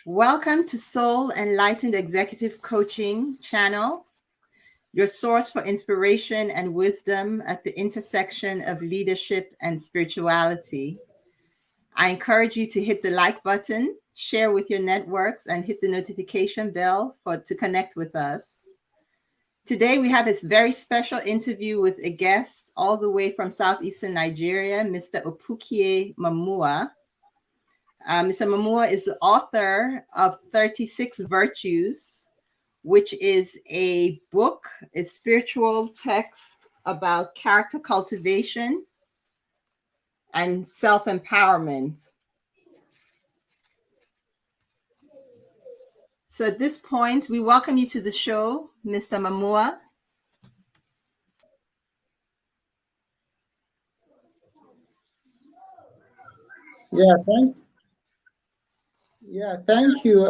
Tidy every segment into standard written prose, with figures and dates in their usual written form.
Welcome to Soul Enlightened Executive Coaching Channel, your source for inspiration and wisdom at the intersection of leadership and spirituality. I encourage you to hit the like button, share with your networks, and hit the notification bell to connect with us. Today, we have a very special interview with a guest all the way from southeastern Nigeria, Mr. Opukeye Mamua. Mr. Mamua is the author of 36 Virtues, which is a book, a spiritual text about character cultivation and self-empowerment. So at this point, we welcome you to the show, Mr. Mamua. Thank you.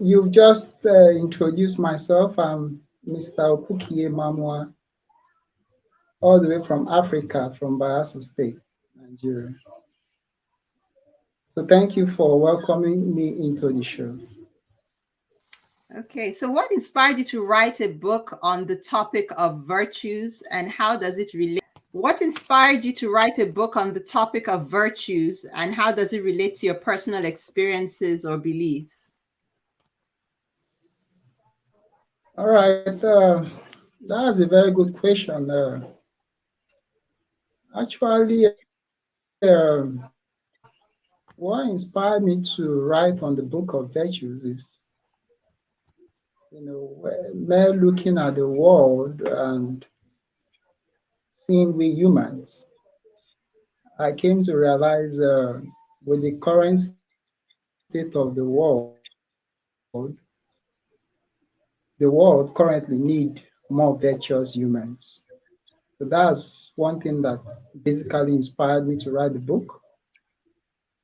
You've just introduced myself. I'm Mr. Opukeye Mamua, all the way from Africa, from Bayelsa State, Nigeria. So thank you for welcoming me into the show. Okay, so what inspired you to write a book on the topic of virtues, and how does it relate? What inspired you to write a book on the topic of virtues, and how does it relate to your personal experiences or beliefs? All right, that's a very good question. Actually, what inspired me to write on the book of virtues is, me looking at the world and seeing we humans. I came to realize with the current state of the world currently need more virtuous humans. So that's one thing that basically inspired me to write the book.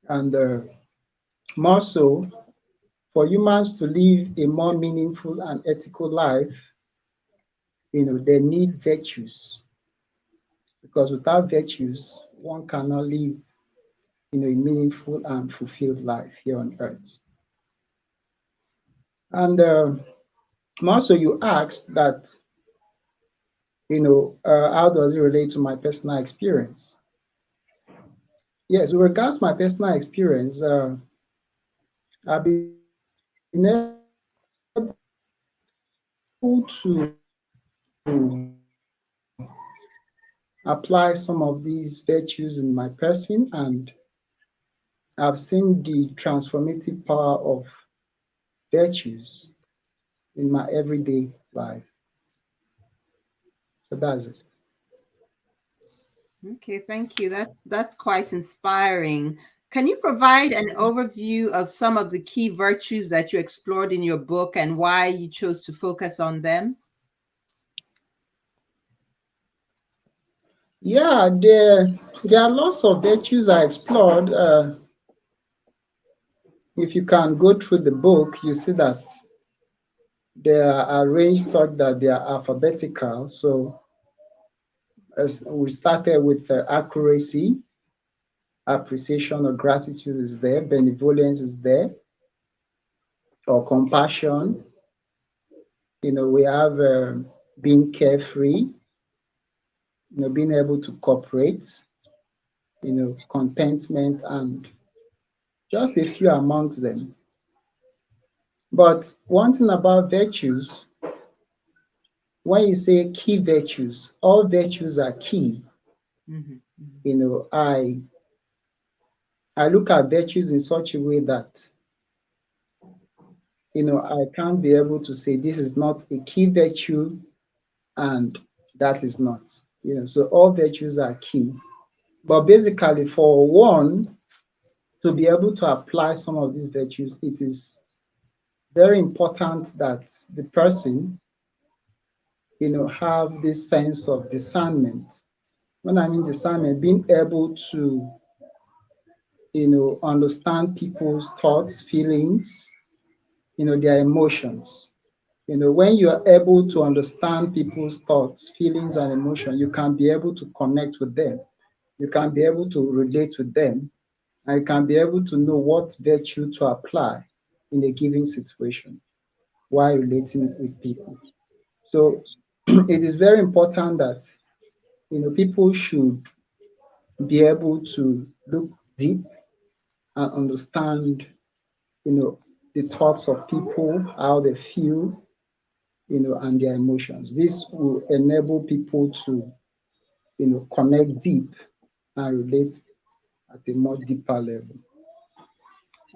And more so, for humans to live a more meaningful and ethical life, they need virtues. Because without virtues, one cannot live, a meaningful and fulfilled life here on earth. And also, you asked that, how does it relate to my personal experience? Yes, with regards to my personal experience, I've been able to apply some of these virtues in my person, and I've seen the transformative power of virtues in my everyday life. So that's it. Okay, thank you. That's quite inspiring. Can you provide an overview of some of the key virtues that you explored in your book and why you chose to focus on them? Yeah, there are lots of virtues I explored. If you can go through the book, you see that they are arranged such that they are alphabetical. So as we started with accuracy, appreciation or gratitude is there, benevolence is there, or compassion. We have being carefree, being able to cooperate, contentment, and just a few amongst them. But one thing about virtues, when you say key virtues, all virtues are key. Mm-hmm. I look at virtues in such a way that, I can't be able to say this is not a key virtue and that is not. So all virtues are key. But basically, for one to be able to apply some of these virtues, it is very important that the person, have this sense of discernment. When I mean discernment, being able to, understand people's thoughts, feelings, their emotions. When you are able to understand people's thoughts, feelings, and emotions, you can be able to connect with them. You can be able to relate with them. and you can be able to know what virtue to apply in a given situation while relating with people. So it is very important that people should be able to look deep and understand you know the thoughts of people, how they feel, and their emotions. This will enable people to connect deep and relate at a more deeper level.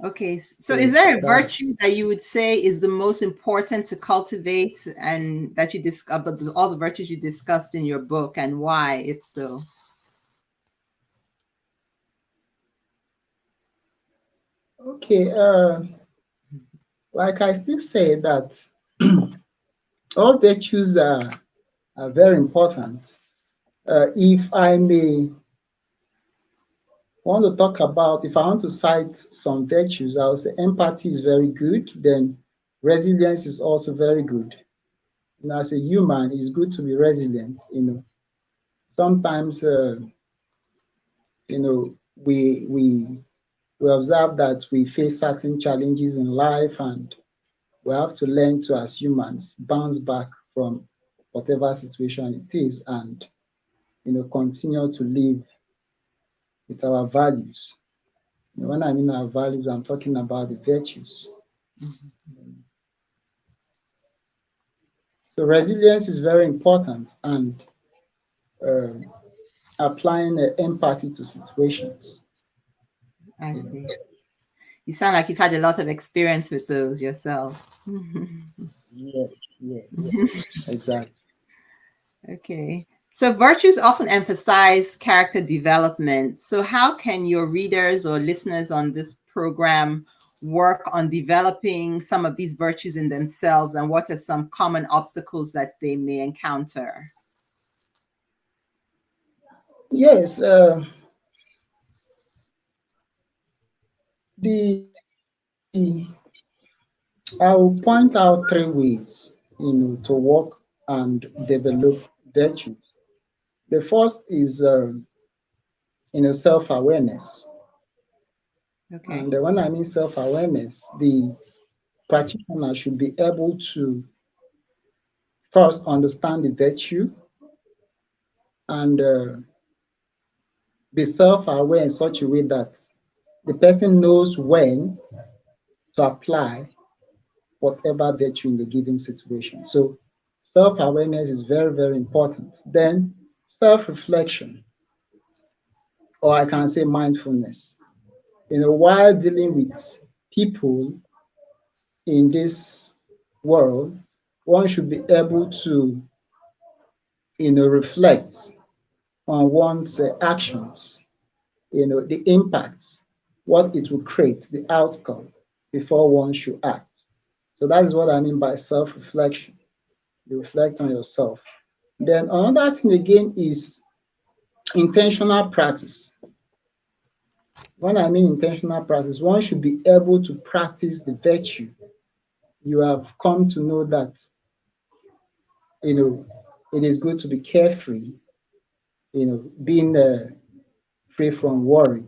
Okay, so is So there a that virtue that you would say is the most important to cultivate, and that you discover all the virtues you discussed in your book, and why, if so? okay. Like I still say that all virtues are very important. If I may want to talk about, if I want to cite some virtues, I would say empathy is very good. Then resilience is also very good. As a human, it's good to be resilient. Sometimes you know we observe that we face certain challenges in life, and we have to learn to, as humans, bounce back from whatever situation it is, and continue to live with our values. When I mean our values, I'm talking about the virtues. So resilience is very important, and um applying empathy to situations. I You know. see. You sound like you've had a lot of experience with those yourself. Yes, yes, exactly. Okay. So virtues often emphasize character development. So how can your readers or listeners on this program work on developing some of these virtues in themselves, and what are some common obstacles that they may encounter? Yes, the I will point out three ways, to work and develop virtues. The first is, self-awareness. Okay. And when I mean self-awareness, the practitioner should be able to first understand the virtue and be self-aware in such a way that the person knows when to apply whatever virtue in the given situation. So self-awareness is very, very important. Then self-reflection, or I can say mindfulness. While dealing with people in this world, one should be able to, reflect on one's actions, the impacts, what it will create, the outcome, before one should act. So that is what I mean by self-reflection. You reflect on yourself. Then another thing again is intentional practice. When I mean intentional practice, one should be able to practice the virtue you have come to know that, you know, it is good to be carefree, being free from worry.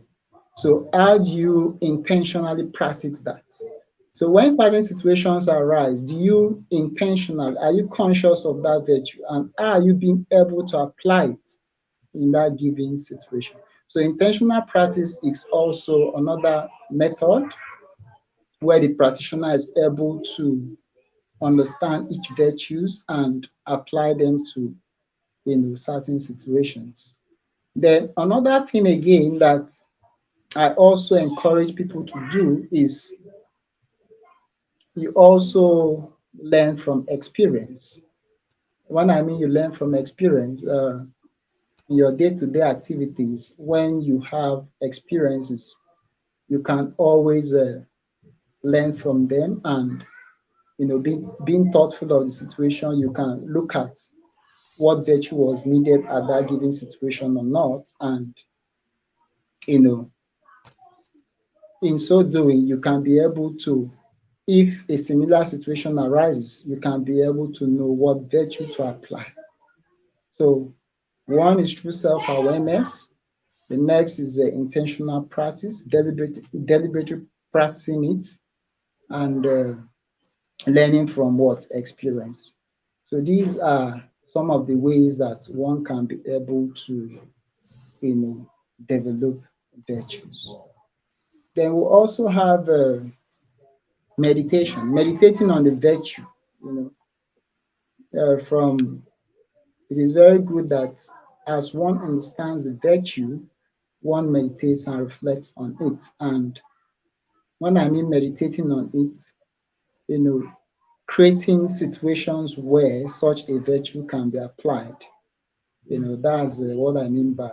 So how do you intentionally practice that? So when certain situations arise, do you intentional, are you conscious of that virtue, and are you being able to apply it in that given situation? So intentional practice is also another method where the practitioner is able to understand each virtues and apply them to certain situations. Then another thing again that I also encourage people to do is you also learn from experience. When I mean you learn from experience, in your day-to-day activities, when you have experiences, you can always learn from them, and being thoughtful of the situation, you can look at what virtue was needed at that given situation or not, and you know in so doing, you can be able to, if a similar situation arises, you can be able to know what virtue to apply. So one is through self-awareness, The next is intentional practice, deliberate practicing it, and learning from what experience. So these are some of the ways that one can be able to, develop virtues. Then we also have meditation, meditating on the virtue. From it is very good that as one understands the virtue, one meditates and reflects on it. And when I mean meditating on it, you know, creating situations where such a virtue can be applied. That's what I mean by,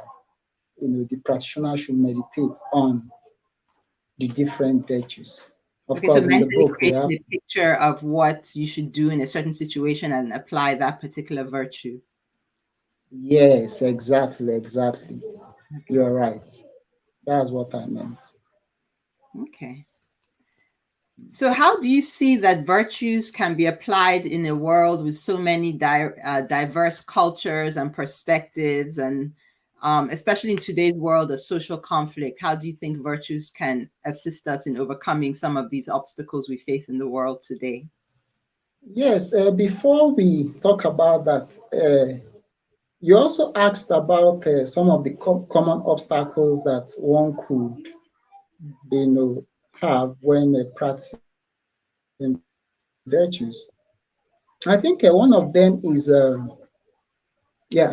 the practitioner should meditate on the different virtues. Of Okay, so course, in the mentally book we creating have, a picture of what you should do in a certain situation and apply that particular virtue. yes, exactly, exactly. Okay. You're right. That's what I meant. Okay. So, how do you see that virtues can be applied in a world with so many diverse cultures and perspectives, and especially in today's world of social conflict? How do you think virtues can assist us in overcoming some of these obstacles we face in the world today? Yes, before we talk about that, you also asked about some of the common obstacles that one could, Mhm. you know, have when practicing virtues. I think one of them is,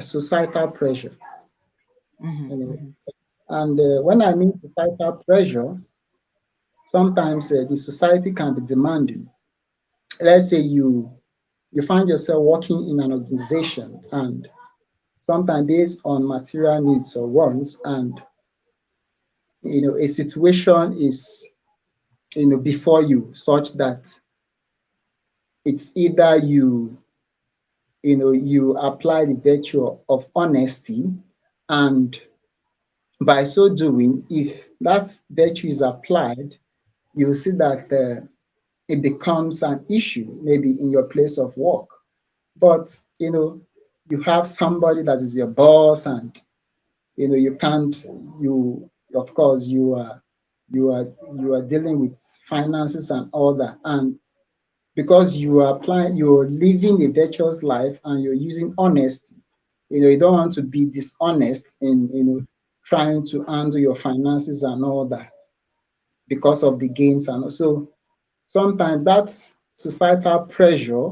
societal pressure. You Mhm. know, Mhm. and when I mean societal pressure, sometimes the society can be demanding. Let's say you find yourself working in an organization, and sometimes based on material needs or wants, and a situation is before you such that it's either you apply the virtue of honesty, and by so doing, if that virtue is applied, you'll see that it becomes an issue maybe in your place of work. But you have somebody that is your boss, and you can't you of course you are dealing with finances and all that, and because you're living a virtuous life and you're using honesty. You don't want to be dishonest in trying to handle your finances and all that because of the gains. And also sometimes that's societal pressure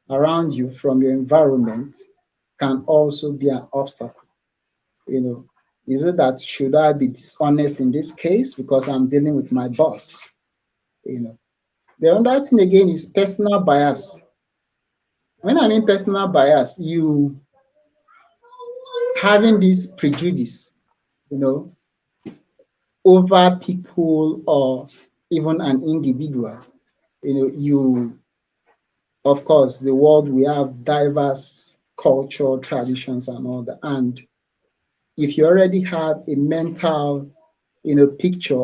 around you from your environment can also be an obstacle. you know is it that should I be dishonest in this case because I'm dealing with my boss? you know the other thing again is personal bias. When I mean personal bias, you having this prejudice, you know, over people or even an individual. Of course, the world we have diverse culture, traditions, and all that. And if you already have a mental, picture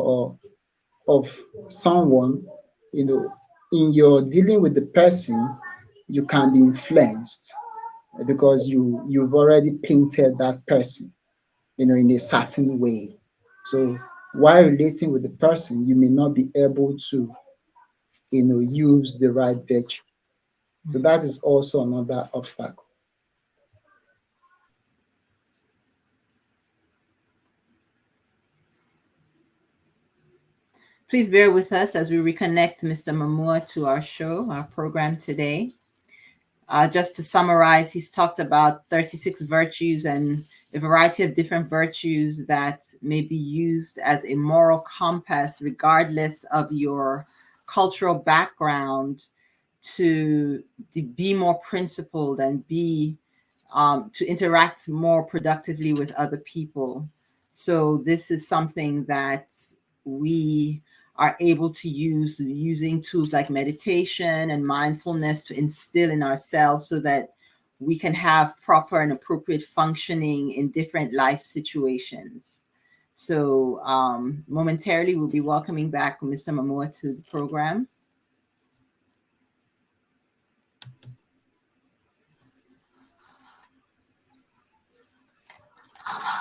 of someone, you know, in your dealing with the person, you can be influenced because you've already painted that person, in a certain way. So while relating with the person, you may not be able to, use the right virtue. So that is also another obstacle. Please bear with us as we reconnect Mr. Mamua to our show, our program today. Just to summarize, he's talked about 36 virtues and a variety of different virtues that may be used as a moral compass, regardless of your cultural background, to be more principled and be to interact more productively with other people. So this is something that we are able to use using tools like meditation and mindfulness to instill in ourselves so that we can have proper and appropriate functioning in different life situations. So momentarily, we'll be welcoming back Mr. Mamua to the program.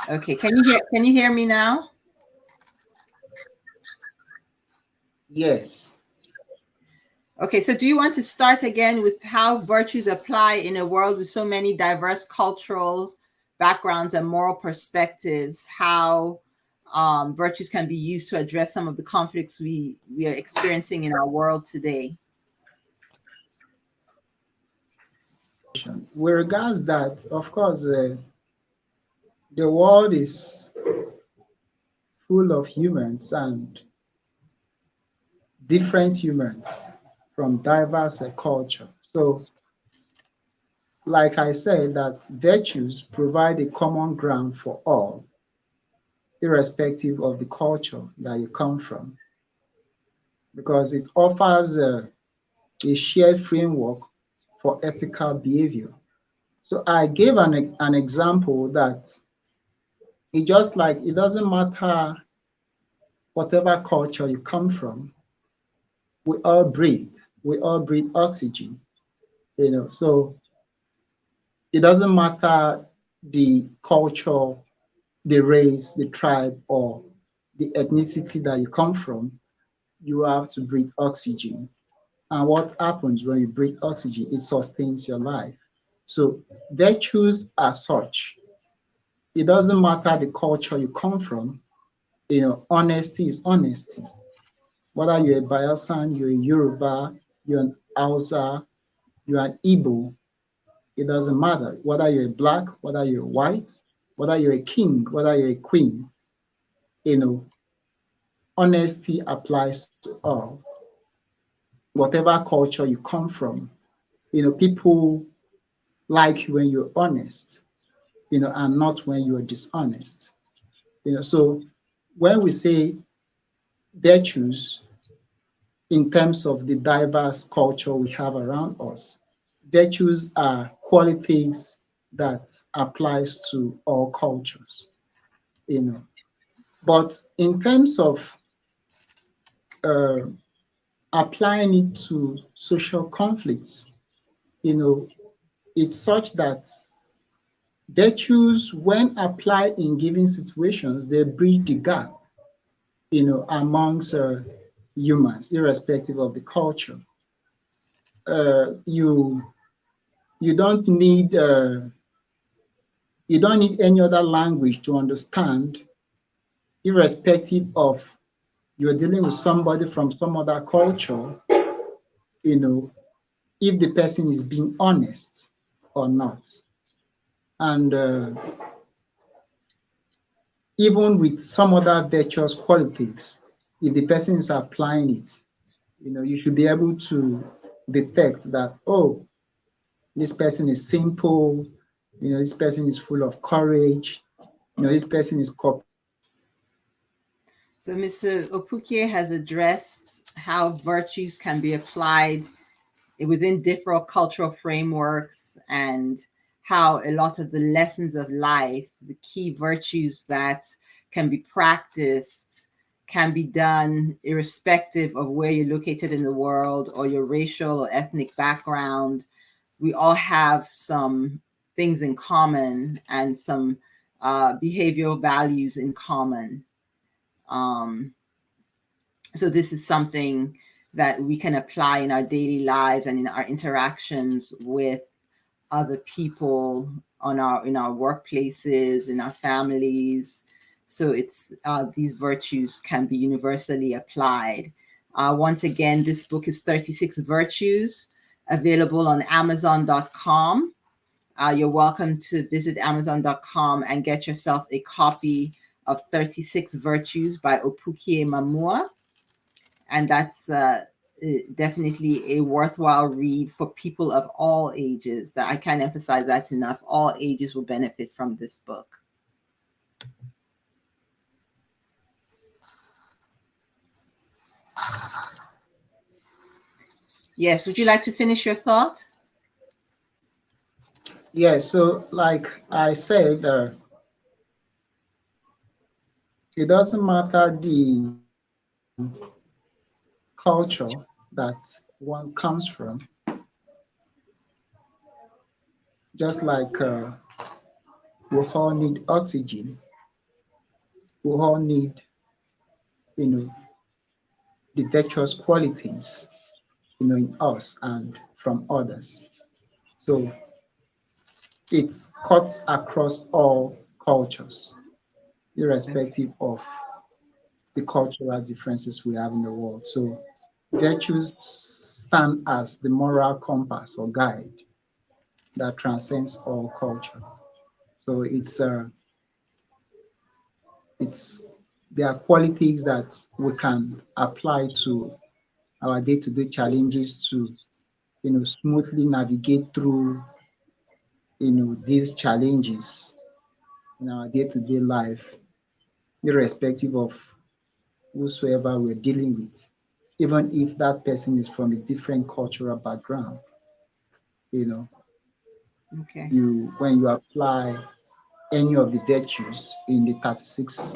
Okay, can you hear me now? Yes. Okay, so do you want to start again with how virtues apply in a world with so many diverse cultural backgrounds and moral perspectives? How virtues can be used to address some of the conflicts we are experiencing in our world today? With regards that, of course, the world is full of humans and different humans from diverse culture. So, like I said, that virtues provide a common ground for all, irrespective of the culture that you come from, because it offers a shared framework for ethical behavior. So I gave an example that it just like it doesn't matter whatever culture you come from, we all breathe. We all breathe oxygen, So it doesn't matter the culture, the race, the tribe, or the ethnicity that you come from, you have to breathe oxygen. And what happens when you breathe oxygen? It sustains your life. So virtues are such. It doesn't matter the culture you come from, honesty is honesty. Whether you're a Bayosan, you're a Yoruba, you're an Hausa, you're an Igbo, it doesn't matter. Whether you're black, whether you're white, whether you're a king, whether you're a queen, you know, honesty applies to all. Whatever culture you come from, people like you when you're honest, and not when you're dishonest. So when we say virtues in terms of the diverse culture we have around us, virtues are qualities that applies to all cultures, you know. But in terms of uh, applying it to social conflicts, you know, it's such that virtues, when applied in given situations, they bridge the gap, amongst humans, irrespective of the culture. You don't need any other language to understand, irrespective of you're dealing with somebody from some other culture, you know, if the person is being honest or not. And even with some other virtuous qualities, if the person is applying it, you should be able to detect that, oh, this person is simple, this person is full of courage, this person is So Mr. Opukeye has addressed how virtues can be applied within different cultural frameworks, and how a lot of the lessons of life, the key virtues that can be practiced, can be done irrespective of where you're located in the world or your racial or ethnic background. We all have some things in common and some behavioral values in common. Um, so this is something that we can apply in our daily lives and in our interactions with other people in our workplaces, in our families. So it's these virtues can be universally applied. Once again, this book is 36 Virtues, available on Amazon.com. You're welcome to visit Amazon.com and get yourself a copy of 36 Virtues by Opukeye Mamua. And that's definitely a worthwhile read for people of all ages. That I can't emphasize that enough. All ages will benefit from this book. Yes, would you like to finish your thought? Yeah, so like I said, it doesn't matter the culture that one comes from, just like we all need oxygen. we all need, you know, the virtuous qualities, in us and from others. So it cuts across all cultures, Okay. irrespective of the cultural differences we have in the world. So virtues stand as the moral compass or guide that transcends all culture. So it's there are qualities that we can apply to our day-to-day challenges to smoothly navigate through these challenges in our day-to-day life, irrespective of whosoever we're dealing with, even if that person is from a different cultural background. You know, Okay. you when you apply any of the virtues in the 36,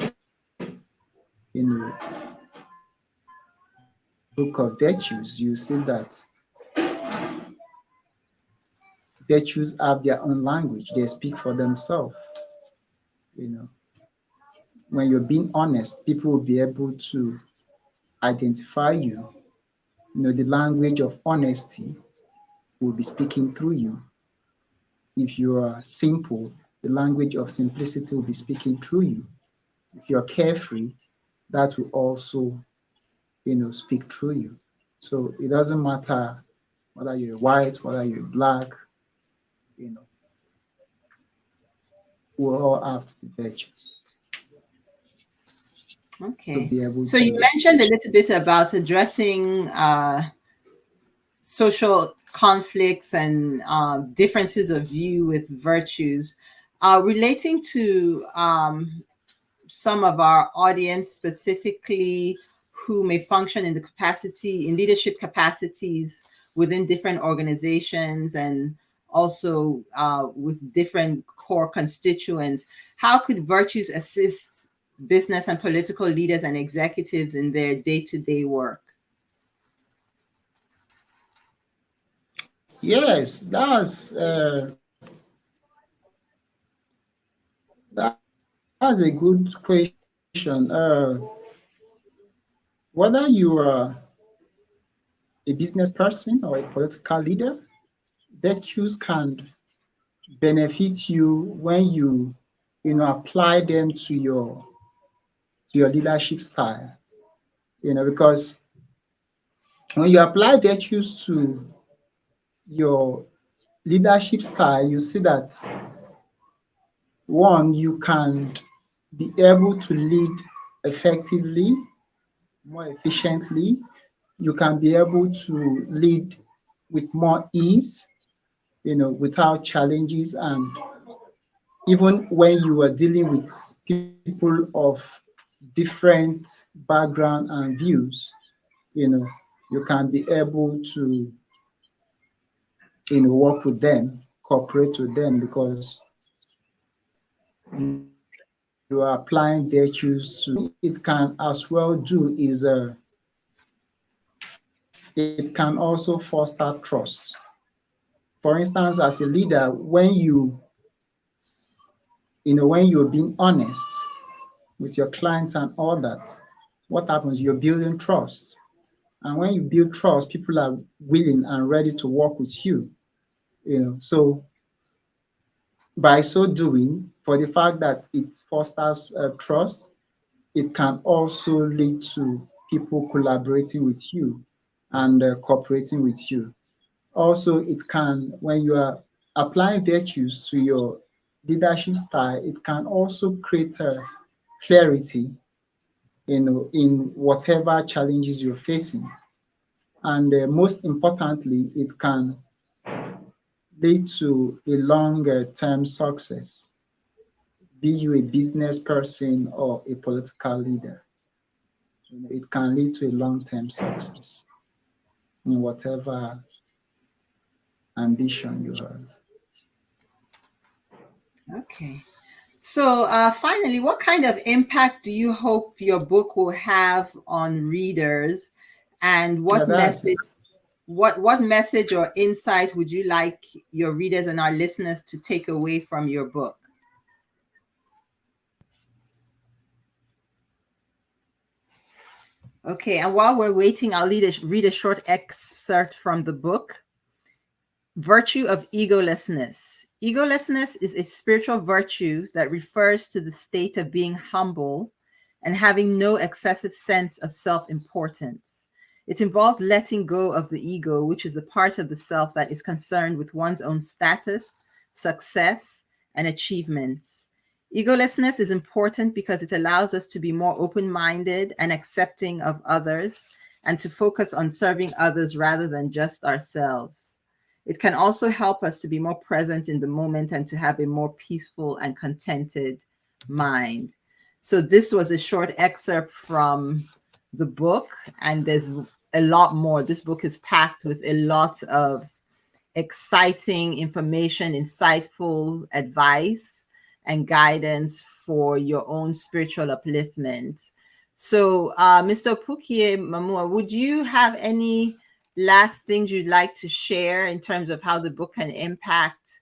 book of virtues, you see that virtues have their own language. They speak for themselves. You know, when you're being honest, people will be able to identify you. The language of honesty will be speaking through you. If you are simple, the language of simplicity will be speaking through you. If you're carefree, that will also, speak through you. So it doesn't matter whether you're white, whether you're black, you know, we all have to be virtuous to Okay. be able So you to. mentioned a little bit about addressing social conflicts and differences of view with virtues. Relating to some of our audience, specifically who may function in the capacity, in leadership capacities within different organizations and also with different core constituents, how could virtues assist business and political leaders and executives in their day-to-day work? Yes, that's a good question. Whether you are a business person or a political leader, virtues can benefit you when you apply them to your leadership style. Because when you apply virtues to your leadership style, you see that one, you can be able to lead effectively, more efficiently. You can be able to lead with more ease, without challenges. And even when you are dealing with people of different background and views, you know, you can be able to, work with them, cooperate with them because you are applying virtues to. It can as well do is it can also foster trust. For instance, as a leader, when you're being honest with your clients and all that, what happens? You're building trust. And when you build trust, people are willing and ready to work with you. So by so doing, for the fact that it fosters trust, it can also lead to people collaborating with you and cooperating with you. Also, it can, when you are applying virtues to your leadership style, it can also create clarity, in whatever challenges you're facing. And most importantly, it can lead to a longer term success, be you a business person or a political leader. It can lead to a long term success in whatever ambition you have. Okay. So, finally, what kind of impact do you hope your book will have on readers, and Yeah, that's it. what message or insight would you like your readers and our listeners to take away from your book? Okay, and while we're waiting, I'll read a short excerpt from the book. Virtue of egolessness. Egolessness is a spiritual virtue that refers to the state of being humble and having no excessive sense of self-importance. It involves letting go of the ego, which is the part of the self that is concerned with one's own status, success, and achievements. Egolessness is important because it allows us to be more open-minded and accepting of others and to focus on serving others rather than just ourselves. It can also help us to be more present in the moment and to have a more peaceful and contented mind. So this was a short excerpt from the book, and there's a lot more. This book is packed with a lot of exciting information, insightful advice, and guidance for your own spiritual upliftment. So, Mr. Opukeye Mamua, would you have any last things you'd like to share in terms of how the book can impact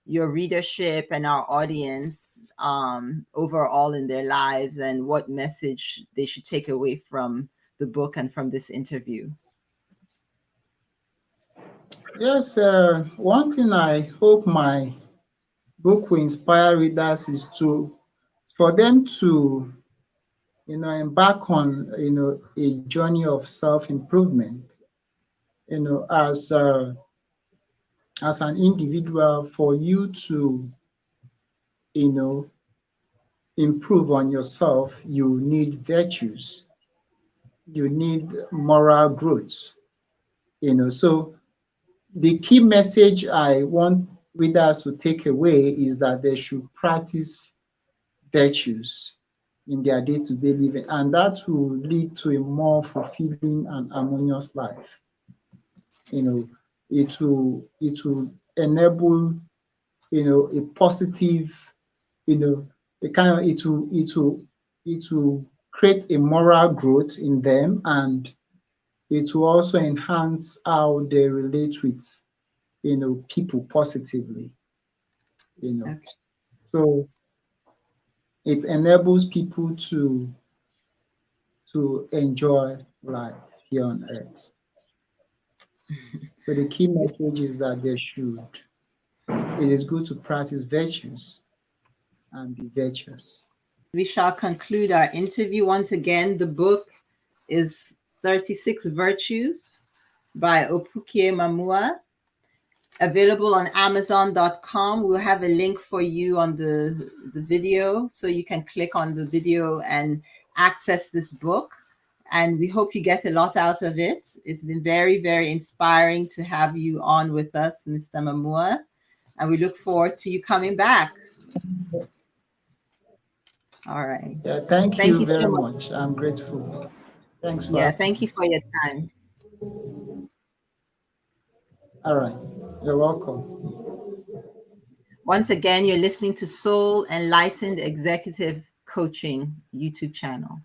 your readership and our audience overall in their lives, and what message they should take away from the book and from this interview? Yes, one thing I hope my book will inspire readers is for them to embark on a journey of self-improvement. As an individual, for you to you know improve on yourself, you need virtues, you need moral growth. So the key message I want readers to take away is that they should practice virtues in their day-to-day living, and that will lead to a more fulfilling and harmonious life. It will enable a positive, the kind of it will create a moral growth in them, and it will also enhance how they relate with people positively. Okay. So it enables people to enjoy life here on earth. So the key message is that it is good to practice virtues and be virtuous. We shall conclude our interview. Once again, the book is 36 Virtues by Opukeye Mamua, available on Amazon.com. We'll have a link for you on the video, so you can click on the video and access this book. And we hope you get a lot out of it. It's been very, very inspiring to have you on with us, Mr. Mamua. And we look forward to you coming back. All right. Yeah, thank Thank you you so very much. much. I'm grateful. Thanks for Yeah, having thank you me. for your time. All right. You're welcome. Once again, you're listening to Soul Enlightened Executive Coaching YouTube channel.